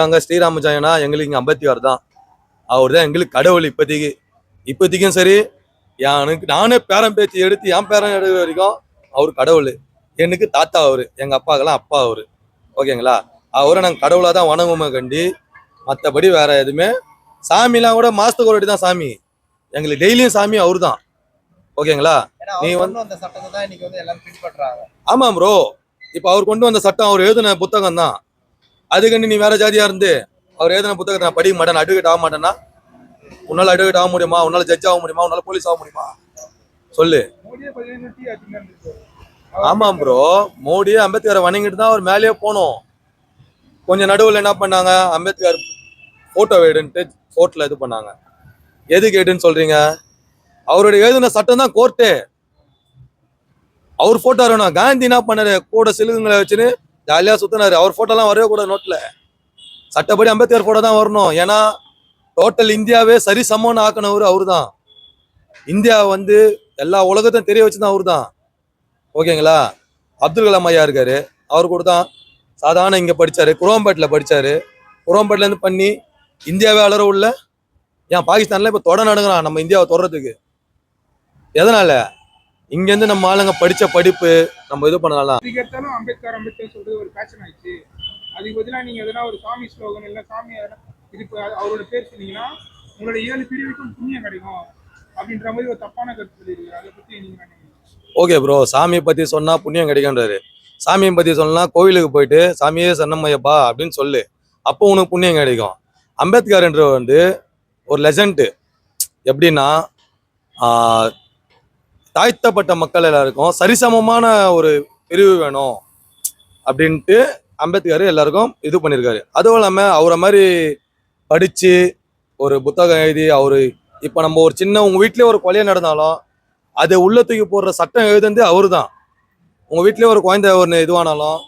அங்கே ஸ்ரீராமஜாயனா எங்களுக்கு இங்கே அம்பேத்கர் தான். அவர் தான் எங்களுக்கு கடவுள். இப்போதைக்கும் சரி, எனக்கு நானே பேரன் பேச்சு எடுத்து என் பேரன் எடுக்கிற வரைக்கும் அவர் கடவுள். எனக்கு தாத்தா அவரு, எங்கள் அப்பாக்கெல்லாம் அப்பா அவரு. ஓகேங்களா? அவரை நாங்கள் கடவுளாக தான் வணங்குமே கண்டி, மற்றபடி வேற எதுவுமே சாமிலாம் கூட மாசத்துக்கு ஒரு வாட்டி தான் சாமி. எங்களுக்கு டெய்லியும் சாமி அவரு தான். ஓகேங்களா? நீ வந்து ஆமாம் ப்ரோ. இப்போ அவர் கொண்டு வந்த சட்டம் அவர் எழுதின புத்தகம் தான். அதுக்கு நீ வேற ஜாதியா இருந்து அவர் எழுதின புத்தகத்தை நான் படிக்க மாட்டேன், அட்வொகேட் ஆக மாட்டேன்னா, உன்னால அட்வொகேட் ஆக முடியுமா? உன்னால ஜட்ஜ் ஆக முடியுமா? உன்னால போலீஸ் ஆக முடியுமா? சொல்லு. ஆமாம் ப்ரோ. மோடியே அம்பேத்கரை வணங்கிட்டு தான் அவர் மேலேயே போனோம். கொஞ்சம் நடுவில் என்ன பண்ணாங்க, அம்பேத்கர் போட்டோ எடுன்ட்டு கோர்ட்ல இது பண்ணாங்க. எதுக்கு எடுன்னு சொல்றீங்க? அவருடைய எழுதின சட்டம் தான் கோர்ட்டு. அவர் போட்டோ வரணும். காந்தி என்ன பண்ணாரு, கூட சிலுங்களை வச்சுன்னு ஜாலியா சுத்தினாரு. அவர் போட்டோலாம் வரவே கூட நோட்ல. சட்டப்படி அம்பேத்கர் போட்டோ தான் வரணும். ஏன்னா டோட்டல் இந்தியாவே சரி சமம்னு ஆக்கினவர் அவரு தான். இந்தியா வந்து எல்லா உலகத்தையும் தெரிய வச்சுதான் அவரு தான். ஓகேங்களா? அப்துல் கலாம் ஐயா இருக்காரு, அவர் கூட தான் சாதாரண இங்க படிச்சாரு, குரோம்பேட்டில் படிச்சாரு. குரோம்பேட்ல இருந்து பண்ணி இந்தியாவே அலற உள்ள. ஏன் பாகிஸ்தான்ல இப்ப தொட நடுங்கிறான் நம்ம இந்தியாவை தொடறதுக்கு. எதனால? இங்க இருந்து நம்ம ஆளுங்க படிச்ச படிப்பு நம்ம இது பண்ணலாம். அம்பேத்கர் அம்பேத்கர் சொல்றது ஒரு பேஷன் ஆயிடுச்சு. அதுக்கு பதிலாக நீங்க எதனா ஒரு சாமி ஸ்லோகன் இல்ல சாமி இது அவரோட பேர் சொன்னீங்கன்னா உங்களோட 7 பிரிவுக்கும் புண்ணியம் கிடைக்கும் அப்படின்ற மாதிரி ஒரு தப்பான கருத்து சொல்லியிருக்காரு. அதை பத்தி நீங்க ஓகே ப்ரோ, சாமியை பத்தி சொன்னா புண்ணியம் கிடைக்கும்ன்றாரு. சாமியை பத்தி சொன்னா கோவிலுக்கு போயிட்டு சாமியே சன்னம்மையப்பா அப்படின்னு சொல்லு, அப்போ உனக்கு புண்ணியம் கிடைக்கும். அம்பேத்கர்ன்ற வந்து ஒரு லெஜண்ட். எப்படின்னா தாழ்த்தப்பட்ட மக்கள் எல்லாருக்கும் சரிசமமான ஒரு பிரிவு வேணும் அப்படின்ட்டு அம்பேத்கர் எல்லாருக்கும் இது பண்ணியிருக்காரு. அதுவும் இல்லாமல் அவரை மாதிரி படித்து ஒரு புத்தகம் எழுதி அவரு இப்போ நம்ம ஒரு சின்ன உங்கள் வீட்லேயே ஒரு கொலையை நடந்தாலும் அதை உள்ளத்துக்கு போடுற சட்டம் எழுதுனதே அவரு தான். உங்கள் வீட்லேயே ஒரு குழந்தை ஒன்று இதுவானாலும்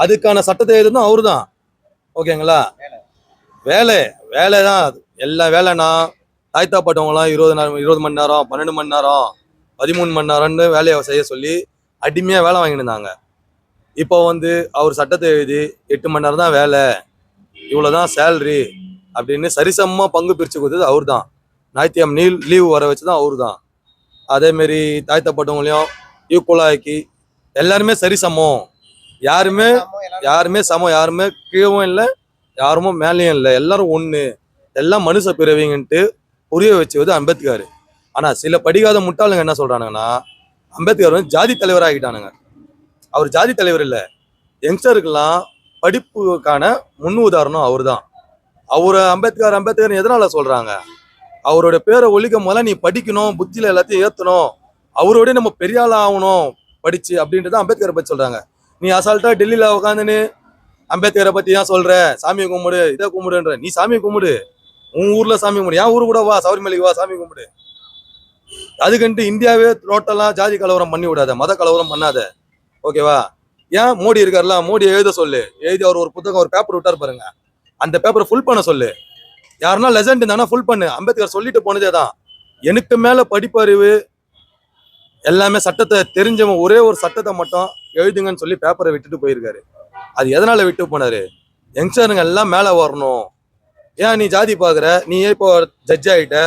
அதுக்கான சட்டத்தை எழுதுனதும் அவரு தான். ஓகேங்களா? வேலை தான் எல்லா வேலைன்னா தாழ்த்தப்பட்டவங்களாம் 20 மணி நேரம் 12 மணி நேரம் 13 மணி நேரம்னு வேலையை செய்ய சொல்லி அடிமையாக வேலை வாங்கிட்டு இருந்தாங்க. இப்போ வந்து அவர் சட்டத்தை எழுதி 8 மணி நேரம் தான் வேலை, இவ்வளோதான் சேலரி அப்படின்னு சரிசமமாக பங்கு பிரித்து கொடுத்தது அவர் தான். ஞாயிற்றுக்கிழமை லீவு வர வச்சு தான் அவரு தான். அதேமாரி தாழ்த்தப்பட்டவங்களையும் ஈக்குவலாக ஆக்கி எல்லாருமே சரிசமம். யாருமே சமம், யாருமே கீழவும் இல்லை, யாருமே மேலேயும் இல்லை, எல்லாரும் ஒன்று, எல்லாம் மனுஷ பிறவிங்கன்ட்டு புரிய வச்சது அம்பேத்கர். ஆனால் சில படிக்காத முட்டாளுங்க என்ன சொல்கிறானுங்கன்னா, அம்பேத்கர் வந்து ஜாதி தலைவராக ஆகிட்டானுங்க. அவர் ஜாதி தலைவர் இல்லை, யங்ஸ்டருக்கெல்லாம் படிப்புக்கான முன் உதாரணம் அவர் தான். அவரை அம்பேத்கர் எதனால சொல்கிறாங்க? அவரோட பேரை ஒழிக்கும் போல நீ படிக்கணும், புத்தியில் எல்லாத்தையும் ஏற்றணும், அவரோட நம்ம பெரிய ஆள் ஆகணும் படிச்சு அப்படின்றத அம்பேத்கரை பற்றி சொல்கிறாங்க. நீ அசால்ட்டா டெல்லியில் உட்காந்துன்னு அம்பேத்கரை பற்றி ஏன் சொல்கிற, சாமியை கும்பிடு இதை கும்பிடுன்ற, நீ சாமியை கும்பிடு, உன் ஊரில் சாமி கும்பிடு, என் ஊரு கூட வா, சபரிமலைக்கு வா, சாமி கும்பிடு. அதுக்குன்ட்டு இந்தியாவே டோட்டலாக ஜாதி கலவரம் பண்ணி விடாத, மத கலவரம் பண்ணாத. ஓகேவா? ஏன் மோடி இருக்காருல, மோடி எழுத சொல்லு, எழுதி அவர் ஒரு புத்தகம் ஒரு பேப்பர் விட்டார் பாருங்க, அந்த பேப்பரை ஃபுல் பண்ண சொல்லு. யாருன்னா லெஜண்ட் இருந்தானா ஃபுல் பண்ணு. அம்பேத்கர் சொல்லிட்டு போனதே தான், எனக்கு மேல படிப்பறிவு எல்லாமே சட்டத்தை தெரிஞ்சவன் ஒரே ஒரு சட்டத்தை மட்டும் எழுதுங்கன்னு சொல்லி பேப்பரை விட்டுட்டு போயிருக்காரு. அது எதனால விட்டு போனாரு? யங்ஸ்டருங்க எல்லாம் மேல வரணும். ஏன் நீ ஜாதி பாக்குற? நீ இப்போ ஜட்ஜ் ஆகிட்ட,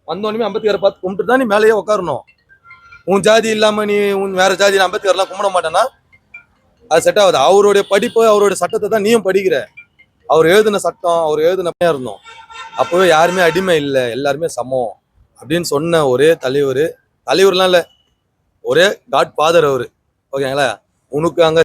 வந்தோடனே அம்பேத்கரை பார்த்து கும்பிட்டு தான் நீ மேலேயே உட்காரணும். உன் ஜாதி இல்லாம நீ வேற ஜாதி அம்பேத்கர்லாம் கும்பிட மாட்டேன்னா அது செட் ஆகுது. அவருடைய படிப்பு அவருடைய சட்டத்தை தான் நீயும் படிக்கிற. அவர் எழுதின சட்டம் அவர் எழுதின இருந்தோம். அப்பவே யாருமே அடிமை இல்லை, எல்லாருமே சமம் அப்படின்னு சொன்ன ஒரே தலைவர்லாம் இல்லை, ஒரே காட் ஃபாதர் அவரு. ஓகேங்களா? உனக்கு அங்க